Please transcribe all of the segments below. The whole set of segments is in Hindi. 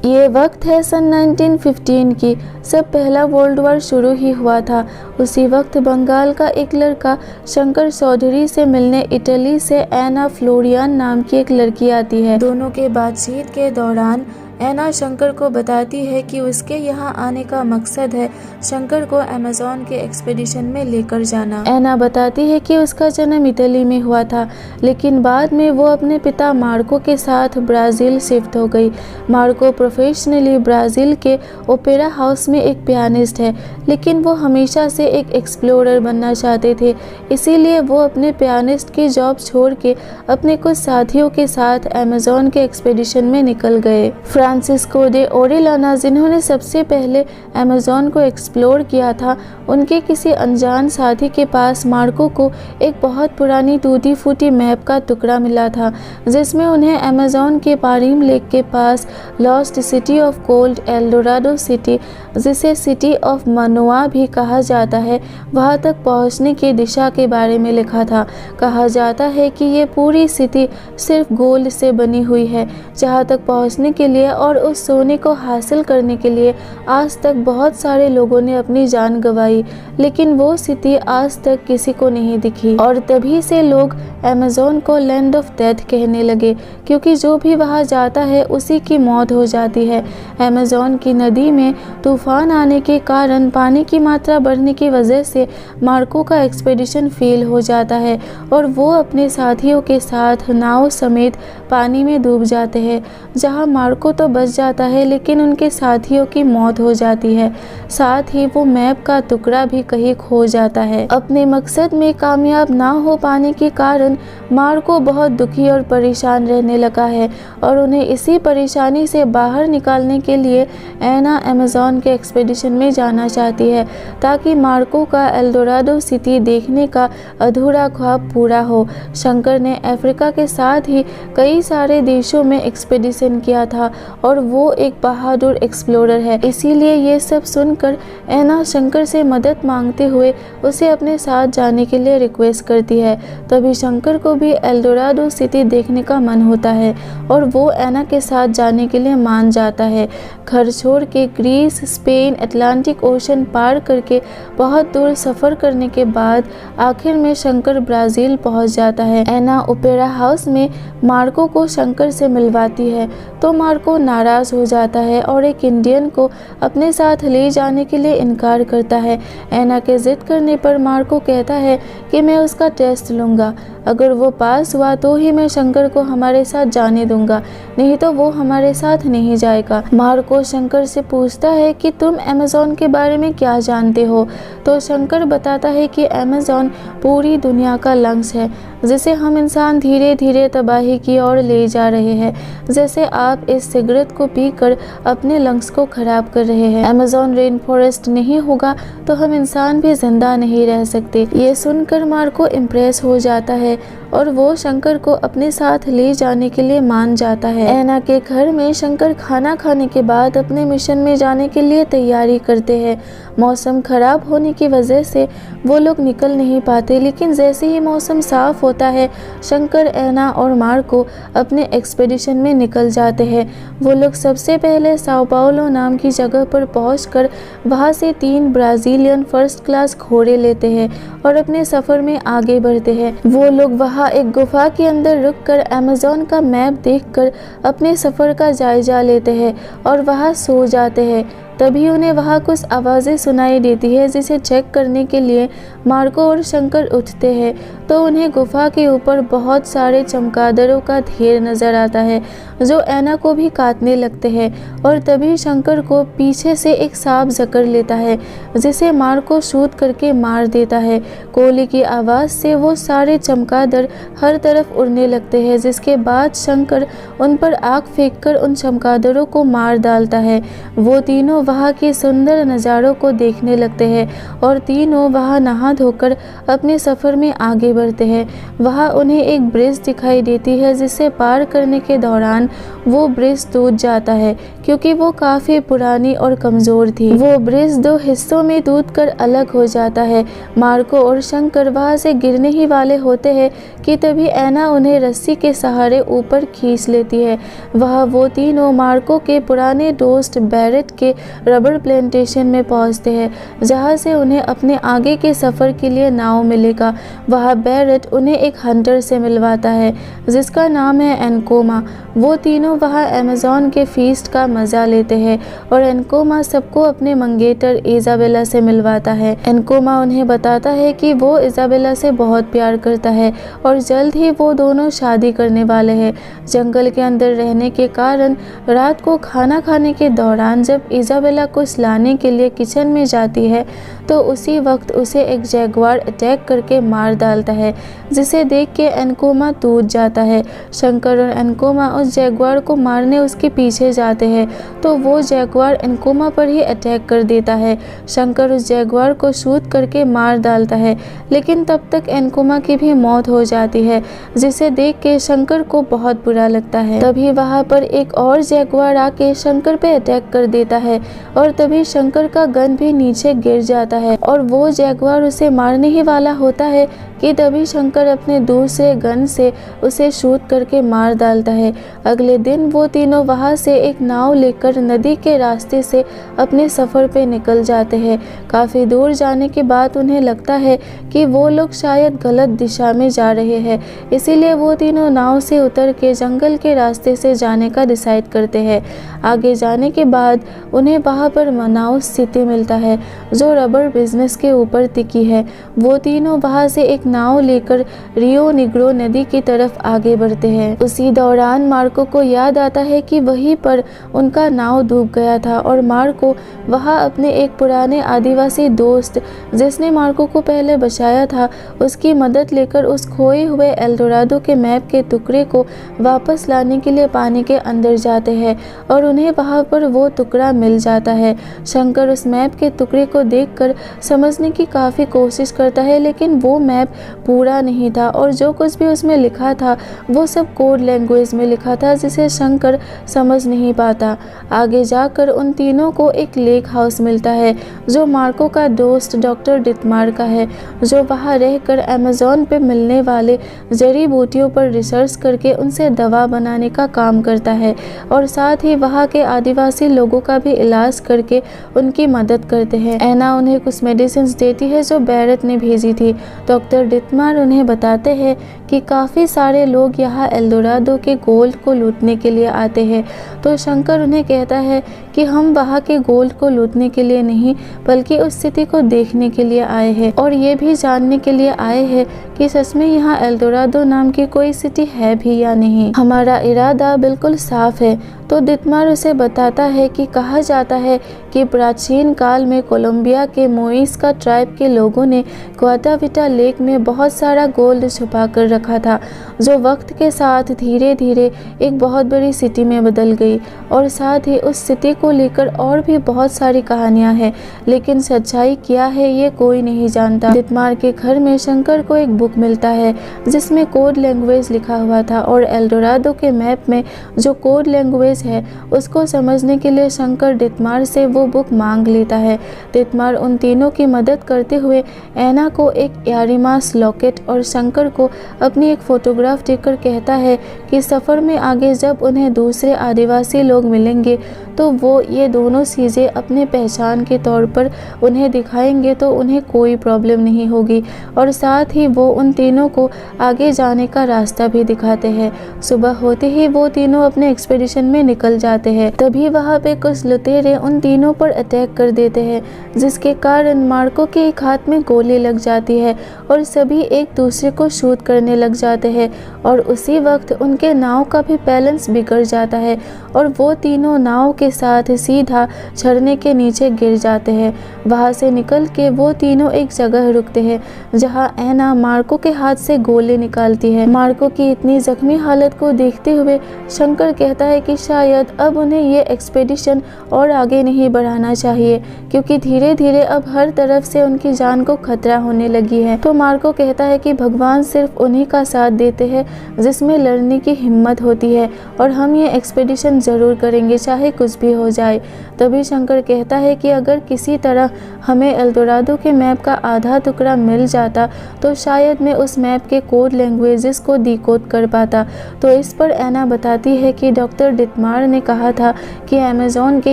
ये वक्त है सन 1915 की। जब पहला वर्ल्ड वॉर शुरू ही हुआ था। उसी वक्त बंगाल का एक लड़का शंकर चौधरी से मिलने इटली से एना फ्लोरियन नाम की एक लड़की आती है। दोनों के बातचीत के दौरान एना शंकर को बताती है कि उसके यहाँ आने का मकसद है शंकर को अमेज़न के एक्सपीडिशन में लेकर जाना। एना बताती है कि उसका जन्म इटली में हुआ था, लेकिन बाद में वो अपने पिता मार्को के साथ ब्राज़ील शिफ्ट हो गई। मार्को प्रोफेशनली ब्राज़ील के ओपेरा हाउस में एक पियानिस्ट है, लेकिन वो हमेशा से एक एक्सप्लोरर बनना चाहते थे। इसीलिए वो अपने पियानिस्ट की जॉब छोड़ के अपने कुछ साथियों के साथ अमेज़न के एक्सपीडिशन में निकल गए। फ्रांसिस्को दे ओरेलाना, जिन्होंने सबसे पहले अमेज़न को एक्सप्लोर किया था, उनके किसी अनजान साथी के पास मार्को को एक बहुत पुरानी टूटी फूटी मैप का टुकड़ा मिला था, जिसमें उन्हें अमेज़न के पारीम लेक के पास lost city of gold Eldorado city, जिसे सिटी ऑफ मनोआ भी कहा जाता है, वहां तक पहुंचने की दिशा के बारे में लिखा था। कहा जाता है कि ये पूरी सिटी सिर्फ गोल्ड से बनी हुई है, जहां तक पहुंचने के लिए और उस सोने को हासिल करने के लिए आज तक बहुत सारे लोगों ने अपनी जान गंवाई, लेकिन वो सिटी आज तक किसी को नहीं दिखी। और तभी से लोग अमेज़न को लैंड ऑफ डेथ कहने लगे, क्योंकि जो भी वहां जाता है उसी की मौत हो जाती है। अमेज़न की नदी में तूफान आने के कारण पानी की मात्रा बढ़ने की वजह से मार्को का एक्सपीडिशन फेल हो जाता है और वो अपने साथियों के साथ नाव समेत पानी में डूब जाते हैं, जहां मार्को तो बच जाता है, लेकिन उनके साथियों की मौत हो जाती है। साथ ही वो मैप का टुकड़ा भी कहीं खो जाता है। अपने मकसद में कामयाब ना हो पाने के कारण मार्को बहुत दुखी और परेशान रहने लगा है और उन्हें इसी परेशानी से बाहर निकालने के लिए एना अमेज़न के एक्सपीडिशन में जाना चाहती है, ताकि मार्को का एल्डोराडो सिटी देखने का अधूरा ख्वाब पूरा हो। शंकर ने अफ्रीका के साथ ही कई सारे देशों में एक्सपीडिशन किया था और वो एक बहादुर एक्सप्लोरर है। इसीलिए ये सब सुनकर एना शंकर से मदद मांगते हुए उसे अपने साथ जाने के लिए रिक्वेस्ट करती है। तभी शंकर को भी एल्डोराडो सिटी देखने का मन होता है और वो एना के साथ जाने के लिए मान जाता है। घर छोड़ के ग्रीस, स्पेन, अटलांटिक ओशन पार करके बहुत दूर सफ़र करने के बाद आखिर में शंकर ब्राज़ील पहुंच जाता है। एना ओपेरा हाउस में मार्को को शंकर से मिलवाती है, तो मार्को नाराज़ हो जाता है और एक इंडियन को अपने साथ ले जाने के लिए इनकार करता है। एना के जिद करने पर मार्को कहता है कि मैं उसका टेस्ट लूँगा, अगर वो पास हुआ तो ही मैं शंकर को हमारे साथ जाने दूंगा, नहीं तो वो हमारे साथ नहीं जाएगा। मार्को शंकर से पूछता है कि तुम अमेज़न के बारे में क्या जानते हो, तो शंकर बताता है कि अमेज़न पूरी दुनिया का लंग्स है, जिसे हम इंसान धीरे धीरे तबाही की ओर ले जा रहे हैं, जैसे आप इस सिगरेट को पीकर अपने लंग्स को खराब कर रहे हैं। अमेज़न रेन फॉरेस्ट नहीं होगा तो हम इंसान भी जिंदा नहीं रह सकते। ये सुनकर मार्को इम्प्रेस हो जाता है और वो शंकर को अपने साथ ले जाने के लिए मान जाता है। एना के घर में शंकर खाना खाने के बाद अपने मिशन में जाने के लिए तैयारी करते हैं। मौसम खराब होने की वजह से वो लोग निकल नहीं पाते, लेकिन जैसे ही मौसम साफ होता है शंकर, एना और मार्को अपने एक्सपीडिशन में निकल जाते हैं। वो लोग सबसे पहले साओ पाउलो नाम की जगह पर पहुंचकर वहां से 3 ब्राज़ीलियन फर्स्ट क्लास घोड़े लेते हैं और अपने सफ़र में आगे बढ़ते हैं। वो लोग वहां एक गुफा के अंदर रुककर अमेज़न का मैप देखकर अपने सफ़र का जायजा लेते हैं और वहां सो जाते हैं। तभी उन्हें वहाँ कुछ आवाज़ें सुनाई देती है, जिसे चेक करने के लिए मार्को और शंकर उठते हैं, तो उन्हें गुफा के ऊपर बहुत सारे चमगादड़ों का ढेर नज़र आता है, जो एना को भी काटने लगते हैं। और तभी शंकर को पीछे से एक सांप जकड़ लेता है, जिसे मार्को शूट करके मार देता है। गोली की आवाज़ से वो सारे चमगादड़ हर तरफ उड़ने लगते हैं, जिसके बाद शंकर उन पर आग फेंककर उन चमगादड़ों को मार डालता है। वो तीनों वहाँ के सुंदर नज़ारों को देखने लगते हैं और तीनों वहाँ नहा धोकर अपने सफ़र में आगे बढ़ते हैं। वहाँ उन्हें एक ब्रिज दिखाई देती है जिसे पार करने के दौरान वो ब्रिज टूट जाता है क्योंकि वो काफ़ी पुरानी और कमज़ोर थी। वो ब्रिज 2 हिस्सों में टूटकर अलग हो जाता है। मार्को और शंकर वहाँ से गिरने ही वाले होते हैं कि तभी ऐना उन्हें रस्सी के सहारे ऊपर खींच लेती है। वह वो तीनों मार्को के पुराने दोस्त बैरेट के रबर प्लांटेशन में पहुंचते हैं जहां से उन्हें अपने आगे के सफ़र के लिए नाव मिलेगा। वह बैरेट उन्हें एक हंटर से मिलवाता है जिसका नाम है एनकोमा। वो तीनों वहाँ अमेज़न के फीस्ट का मज़ा लेते हैं और एनकोमा सबको अपने मंगेतर इज़ाबेला से मिलवाता है। एनकोमा उन्हें बताता है कि वो इज़ाबेला से बहुत प्यार करता है और जल्द ही वो दोनों शादी करने वाले हैं। जंगल के अंदर रहने के कारण रात को खाना खाने के दौरान जब इज़ाबेला कुछ लाने के लिए किचन में जाती है तो उसी वक्त उसे एक जैगुआर अटैक करके मार डालता है जिसे देख के एनकोमा टूट जाता है। शंकर और एनकोमा उस जैगुआर को मारने उसके पीछे जाते हैं तो वो जैगुआर एनकोमा पर ही अटैक कर देता है। शंकर उस जैगुआर को शूट करके मार डालता है लेकिन तब तक एनकोमा की भी मौत हो जाती है जिसे देख के शंकर को बहुत बुरा लगता है। तभी वहाँ पर एक और जैगुआर आके शंकर पे अटैक कर देता है और तभी शंकर का गन भी नीचे गिर जाता है और वो जैगुआर उसे मारने ही वाला होता है कि तभी शंकर अपने दूसरे गन से उसे शूट करके मार डालता है। अगले दिन वो तीनों वहाँ से एक नाव लेकर नदी के रास्ते से अपने सफ़र पे निकल जाते हैं। काफ़ी दूर जाने के बाद उन्हें लगता है कि वो लोग शायद गलत दिशा में जा रहे हैं, इसीलिए वो तीनों नाव से उतर के जंगल के रास्ते से जाने का डिसाइड करते हैं। आगे जाने के बाद उन्हें वहाँ पर मनाउस सिटी मिलता है जो रबर बिजनेस के ऊपर टिकी है। वो तीनों वहाँ से एक नाव लेकर रियो निग्रो नदी की तरफ आगे बढ़ते हैं। उसी दौरान मार्को को याद आता है कि वहीं पर उनका नाव डूब गया था और मार्को वहाँ अपने एक पुराने आदिवासी दोस्त जिसने मार्को को पहले बचाया था उसकी मदद लेकर उस खोए हुए एल्डोराडो के मैप के टुकड़े को वापस लाने के लिए पानी के अंदर जाते हैं और उन्हें वहाँ पर वो टुकड़ा मिल जाता है। शंकर उस मैप के टुकड़े को देखकर समझने की काफ़ी कोशिश करता है लेकिन वो मैप पूरा नहीं था और जो कुछ भी उसमें लिखा था वो सब कोड लैंग्वेज में लिखा था जिसे शंकर समझ नहीं पाता। आगे जाकर उन तीनों को एक लेक हाउस मिलता है जो मार्को का दोस्त डॉक्टर डिटमार का है जो वहाँ रहकर अमेज़न पे मिलने वाले जड़ी बूटियों पर रिसर्च करके उनसे दवा बनाने का काम करता है और साथ ही वहाँ के आदिवासी लोगों का भी इलाज करके उनकी मदद करते हैं। ऐना उन्हें कुछ मेडिसिन देती है जो बैरेट ने भेजी थी। डॉक्टर डिटमार उन्हें बताते हैं कि काफ़ी सारे लोग यहाँ एल्डोराडो के गोल्ड को लूटने के लिए आते हैं तो शंकर उन्हें कहता है कि हम वहाँ के गोल्ड को लूटने के लिए नहीं बल्कि उस सिटी को देखने के लिए आए हैं और ये भी जानने के लिए आए हैं कि सच में यहाँ एल्डोराडो नाम की कोई सिटी है भी या नहीं। हमारा इरादा बिल्कुल साफ है। तो डिटमार उसे बताता है कि कहा जाता है कि प्राचीन काल में कोलंबिया के मोइस्का ट्राइब के लोगों ने ग्वाटाविटा लेक में बहुत सारा गोल्ड छुपा कर रखा था जो वक्त के साथ धीरे धीरे एक बहुत बड़ी सिटी में बदल गई और साथ ही उस सिटी को लेकर और भी बहुत सारी कहानियां हैं लेकिन सच्चाई क्या है ये कोई नहीं जानता। डिटमार के घर में शंकर को एक बुक मिलता है जिसमें कोड लैंग्वेज लिखा हुआ था और एल्डोराडो के मैप में जो कोड लैंग्वेज है उसको समझने के लिए शंकर डिटमार से वो बुक मांग लेता है। डिटमार उन तीनों की मदद करते हुए ऐना को एक यारिमास लॉकेट और शंकर को अपनी एक फोटोग्राफ देकर कहता है कि सफ़र में आगे जब उन्हें दूसरे आदिवासी लोग मिलेंगे तो वो ये दोनों चीज़ें अपने पहचान के तौर पर उन्हें दिखाएंगे तो उन्हें कोई प्रॉब्लम नहीं होगी और साथ ही वो उन तीनों को आगे जाने का रास्ता भी दिखाते हैं। सुबह होते ही वो तीनों अपने एक्सपेडिशन में निकल जाते हैं। तभी वहाँ पे कुछ लुटेरे उन तीनों पर अटैक कर देते हैं जिसके कारण मार्को के एक हाथ में गोली लग जाती है और सभी एक दूसरे को शूट करने लग जाते हैं और उसी वक्त उनके नाव का भी बैलेंस बिगड़ जाता है और वो तीनों नाव के के साथ सीधा झरने के नीचे गिर जाते हैं। वहाँ से निकल के वो तीनों एक जगह रुकते हैं जहाँ एना मार्को के हाथ से गोली निकालती है। मार्को की इतनी जख्मी हालत को देखते हुए शंकर कहता है कि शायद अब उन्हें ये एक्सपेडिशन और आगे नहीं बढ़ाना चाहिए, क्योंकि धीरे धीरे अब हर तरफ से उनकी जान को खतरा होने लगी है। तो मार्को कहता है कि भगवान सिर्फ उन्हीं का साथ देते हैं जिसमें लड़ने की हिम्मत होती है, और हम ये एक्सपेडिशन ज़रूर करेंगे चाहे कुछ भी हो जाए। तभी शंकर कहता है कि अगर किसी तरह हमें एल्डोराडो के मैप का आधा टुकड़ा मिल जाता तो शायद मैं उस मैप के कोड लैंग्वेजेस को डिकोड कर पाता। तो इस पर एना बताती है कि डॉक्टर डिटमार ने कहा था कि अमेज़न के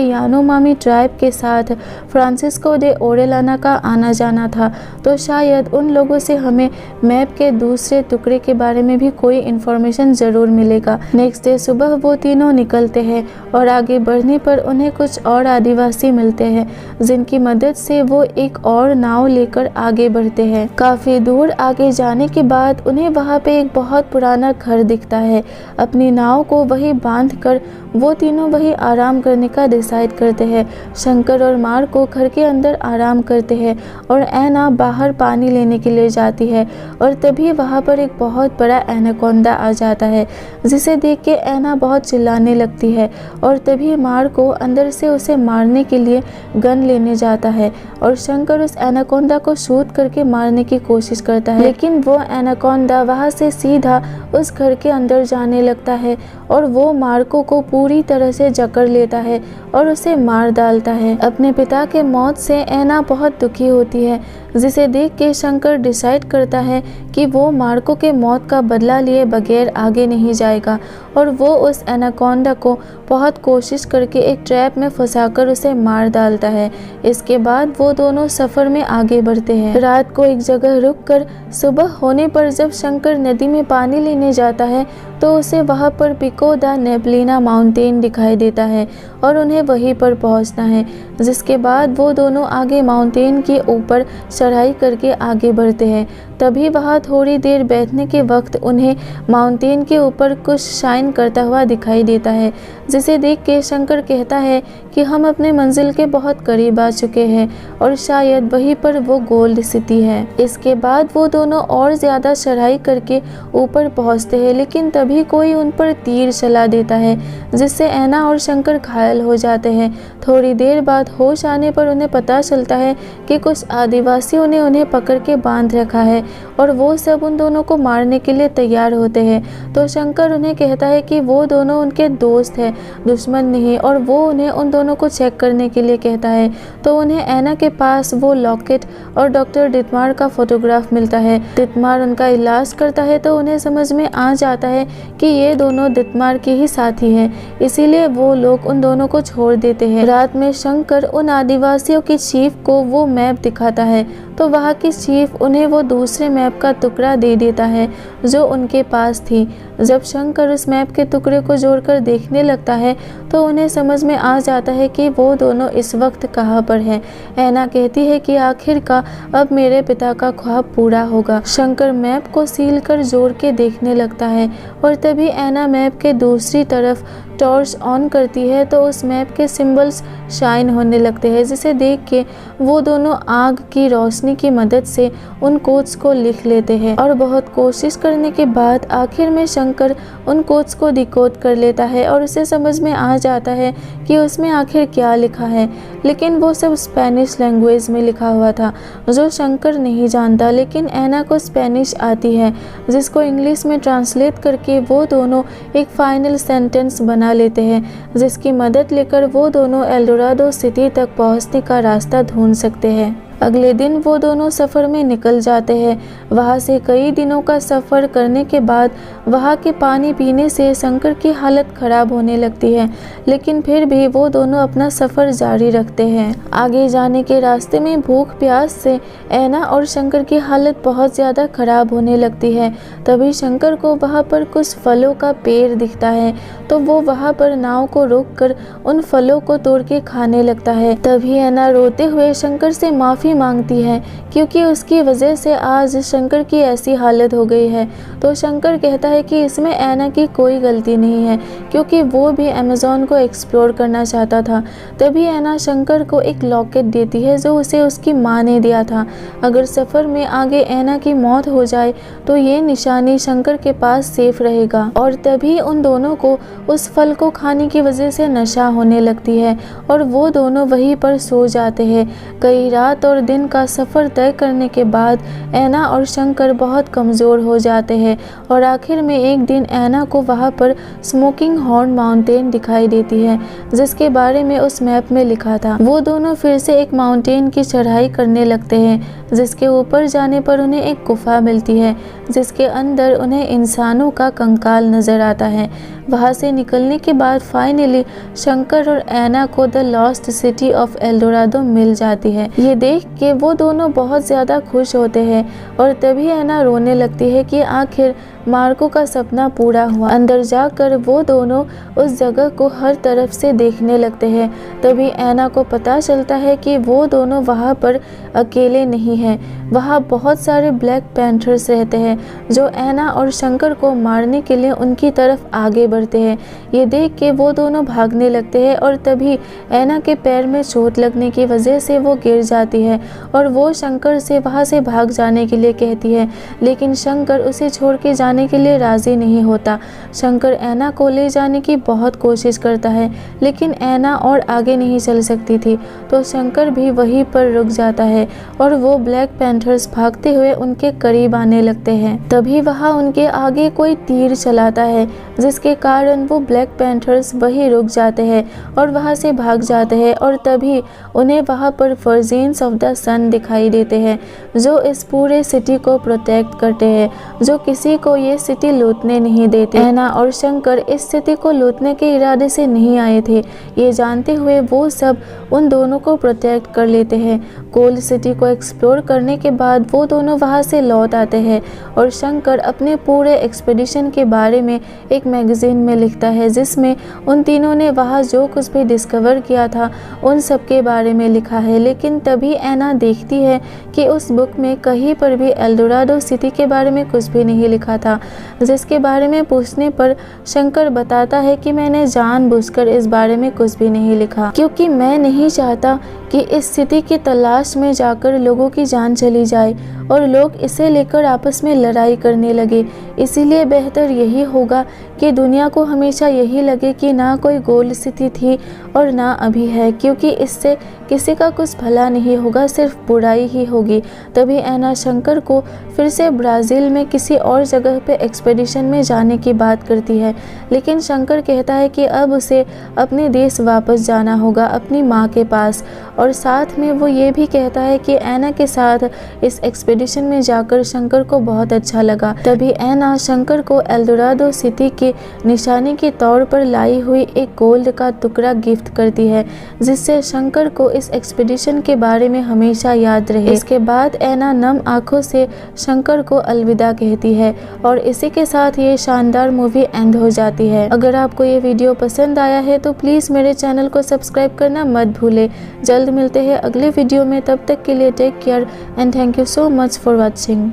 यानोमामी ट्राइब के साथ फ्रांसिस्को दे ओरेलाना का आना जाना था, तो शायद उन लोगों से हमें मैप के दूसरे टुकड़े के बारे में भी कोई इन्फॉर्मेशन ज़रूर मिलेगा। नेक्स्ट डे सुबह वो तीनों निकलते हैं और आगे बढ़ने पर उन्हें कुछ और आदिवासी मिलते हैं जिनकी मदद से वो एक और नाव लेकर आगे बढ़ते हैं। काफ़ी दूर आगे जाने के बाद उन्हें वहाँ पे एक बहुत पुराना घर दिखता है। अपनी नाव को वहीं बांध कर वो तीनों वहीं आराम करने का डिसाइड करते हैं। शंकर और मार्को घर के अंदर आराम करते हैं और एना बाहर पानी लेने के लिए जाती है, और तभी वहाँ पर एक बहुत बड़ा एनाकोंडा आ जाता है जिसे देख के एना बहुत चिल्लाने लगती है। और तभी मार्को अंदर से उसे मारने के लिए गन लेने जाता है और शंकर उस एनाकोंडा को शूट करके मारने की कोशिश करता है, लेकिन वो एनाकोंडा वहाँ से सीधा उस घर के अंदर जाने लगता है और वो मार्को को पूरी तरह से जकड़ लेता है और उसे मार डालता है। अपने पिता के मौत से एना बहुत दुखी होती है, जिसे देख के शंकर डिसाइड करता है कि वो मार्को के मौत का बदला लिए बगैर आगे नहीं जाएगा, और वो उस एनाकोंडा को बहुत कोशिश करके एक ट्रैप में फंसाकर उसे मार डालता है। इसके बाद वो दोनों सफ़र में आगे बढ़ते हैं। रात को एक जगह रुककर सुबह होने पर जब शंकर नदी में पानी लेने जाता है तो उसे वहाँ पर पिको द नेबलिना माउंटेन दिखाई देता है और उन्हें वहीं पर पहुँचना है, जिसके बाद वो दोनों आगे माउंटेन के ऊपर चढ़ाई करके आगे बढ़ते हैं। तभी वहाँ थोड़ी देर बैठने के वक्त उन्हें माउंटेन के ऊपर कुछ शाइन करता हुआ दिखाई देता है, जिसे देख के शंकर कहता है कि हम अपने मंजिल के बहुत करीब आ चुके हैं और शायद वहीं पर वो गोल्ड सिटी है। इसके बाद वो दोनों और ज़्यादा चढ़ाई करके ऊपर पहुँचते हैं, लेकिन तभी कोई उन पर तीर चला देता है जिससे एना और शंकर घायल हो जाते हैं। थोड़ी देर बाद होश आने पर उन्हें पता चलता है कि कुछ आदिवासियों ने उन्हें पकड़ के बांध रखा है और वो सब उन दोनों को मारने के लिए तैयार होते हैं। तो शंकर उन्हें कहता है कि वो दोनों उनके दोस्त हैं, दुश्मन नहीं, और वो उन्हें उन दोनों को चेक करने के लिए कहता है। तो उन्हें एना के पास वो लॉकेट और डॉक्टर डिटमार का फोटोग्राफ मिलता है। डिटमार उनका इलाज करता है तो उन्हें समझ में आ जाता है कि ये दोनों डिटमार के ही साथी हैं, इसीलिए वो लोग उन दोनों को छोड़ देते हैं। रात में शंकर उन आदिवासियों की चीफ को वो मैप दिखाता है तो वहाँ की चीफ उन्हें वो दूसरे मैप का टुकड़ा दे देता है जो उनके पास थी। जब शंकर उस मैप के टुकड़े को जोड़कर देखने लगता है तो उन्हें समझ में आ जाता है कि वो दोनों इस वक्त कहाँ पर हैं। एना कहती है कि आखिरकार अब मेरे पिता का ख्वाब पूरा होगा। शंकर मैप को सील कर जोड़ के देखने लगता है और तभी एना मैप के दूसरी तरफ टॉर्च ऑन करती है तो उस मैप के सिंबल्स शाइन होने लगते हैं, जिसे देख के वो दोनों आग की रोशनी की मदद से उन कोड्स को लिख लेते हैं और बहुत कोशिश करने के बाद आखिर में शंकर उन कोड्स को डिकोड कर लेता है और उसे समझ में आ जाता है कि उसमें आखिर क्या लिखा है, लेकिन वो सब स्पेनिश लैंग्वेज में लिखा हुआ था जो शंकर नहीं जानता, लेकिन एना को स्पेनिश आती है, जिसको इंग्लिश में ट्रांसलेट करके वो दोनों एक फाइनल सेंटेंस बना लेते हैं, जिसकी मदद लेकर वो दोनों एल्डोराडो सिटी तक पहुंचने का रास्ता ढूंढ सकते हैं। अगले दिन वो दोनों सफ़र में निकल जाते हैं। वहाँ से कई दिनों का सफ़र करने के बाद वहाँ के पानी पीने से शंकर की हालत ख़राब होने लगती है, लेकिन फिर भी वो दोनों अपना सफ़र जारी रखते हैं। आगे जाने के रास्ते में भूख प्यास से एना और शंकर की हालत बहुत ज़्यादा ख़राब होने लगती है। तभी शंकर को वहाँ पर कुछ फलों का पेड़ दिखता है तो वो वहाँ पर नाव को रोक कर उन फलों को तोड़ के खाने लगता है। तभी एना रोते हुए शंकर से माफ़ी माफ़ी मांगती है क्योंकि उसकी वजह से आज शंकर की ऐसी हालत हो गई है। तो शंकर कहता है कि इसमें ऐना की कोई गलती नहीं है क्योंकि वो भी अमेज़न को एक्सप्लोर करना चाहता था। तभी ऐना शंकर को एक लॉकेट देती है जो उसे उसकी माँ ने दिया था। अगर सफ़र में आगे ऐना की मौत हो जाए तो ये निशानी शंकर के पास सेफ रहेगा। और तभी उन दोनों को उस फल को खाने की वजह से नशा होने लगती है और वो दोनों वहीं पर सो जाते हैं। कई रात और दिन का सफ़र तय करने के बाद ऐना और शंकर बहुत कमज़ोर हो जाते हैं और आखिर में एक दिन ऐना को वहाँ पर स्मोकिंग हॉर्न माउंटेन दिखाई देती है जिसके बारे में उस मैप में लिखा था। वो दोनों फिर से एक माउंटेन की चढ़ाई करने लगते हैं जिसके ऊपर जाने पर उन्हें एक गुफा मिलती है जिसके अंदर उन्हें इंसानों का कंकाल नज़र आता है। वहाँ से निकलने के बाद फाइनली शंकर और ऐना को the lost city of Eldorado मिल जाती है। ये देख के वो दोनों बहुत ज़्यादा खुश होते हैं और तभी ऐना रोने लगती है कि आखिर मार्को का सपना पूरा हुआ। अंदर जाकर वो दोनों उस जगह को हर तरफ से देखने लगते हैं। तभी ऐना को पता चलता है कि वो दोनों वहाँ पर अकेले नहीं हैं। वहाँ बहुत सारे ब्लैक पैंथर्स रहते हैं जो ऐना और शंकर को मारने के लिए उनकी तरफ आगे बढ़ते हैं। ये देख के वो दोनों भागने लगते हैं और तभी ऐना के पैर में चोट लगने की वजह से वो गिर जाती है और वो शंकर से वहाँ से भाग जाने के लिए कहती है, लेकिन शंकर उसे छोड़ के जाने के लिए राज़ी नहीं होता। शंकर ऐना को ले जाने की बहुत कोशिश करता है लेकिन ऐना और आगे नहीं चल सकती थी तो शंकर भी वहीं पर रुक जाता है और वो ब्लैक पैंथर्स भागते हुए उनके करीब आने लगते हैं। तभी वहाँ उनके आगे कोई तीर चलाता है जिसके कारण वो ब्लैक पैंथर्स वहीं रुक जाते हैं और वहाँ से भाग जाते हैं और तभी उन्हें वहाँ पर वर्जिन्स ऑफ द सन दिखाई देते हैं जो इस पूरे सिटी को प्रोटेक्ट करते हैं, जो किसी को ये सिटी लूटने नहीं देते। ऐना और शंकर इस सिटी को लूटने के इरादे से नहीं आए थे। ये जानते हुए वो सब उन दोनों को प्रोटेक्ट कर लेते हैं। गोल्ड सिटी को एक्सप्लोर करने के बाद वो दोनों वहाँ से लौट आते हैं और शंकर अपने पूरे एक्सपेडिशन के बारे में एक मैगजीन में लिखता है जिसमें उन तीनों ने वहाँ जो कुछ भी डिस्कवर किया था उन सब के बारे में लिखा है। लेकिन तभी ऐना देखती है कि उस बुक में कहीं पर भी एल्डोराडो सिटी के बारे में कुछ भी नहीं लिखा था, जिसके बारे में पूछने पर शंकर बताता है कि मैंने जानबूझकर इस बारे में कुछ भी नहीं लिखा क्योंकि मैं नहीं चाहता कि इस स्थिति की तलाश में जाकर लोगों की जान चली जाए और लोग इसे लेकर आपस में लड़ाई करने लगे। इसीलिए बेहतर यही होगा कि दुनिया को हमेशा यही लगे कि ना कोई गोल्ड सिटी थी और ना अभी है, क्योंकि इससे किसी का कुछ भला नहीं होगा, सिर्फ बुराई ही होगी। तभी ऐना शंकर को फिर से ब्राज़ील में किसी और जगह पे एक्सपेडिशन में जाने की बात करती है, लेकिन शंकर कहता है कि अब उसे अपने देश वापस जाना होगा, अपनी माँ के पास। और साथ में वो ये भी कहता है कि ऐना के साथ इस एक्सपेडिशन में जाकर शंकर को बहुत अच्छा लगा। तभी ऐना शंकर को एल्डोराडो सिटी की निशानी के तौर पर लाई हुई एक गोल्ड का टुकड़ा गिफ्ट करती है, जिससे शंकर को इस एक्सपेडिशन के बारे में हमेशा याद रहे। इसके बाद ऐना नम आंखों से शंकर को अलविदा कहती है और इसी के साथ ये शानदार मूवी एंड हो जाती है। अगर आपको ये वीडियो पसंद आया है तो प्लीज़ मेरे चैनल को सब्सक्राइब करना मत भूले। जल्द मिलते हैं अगले वीडियो में, तब तक के लिए take care and thank you so much for watching.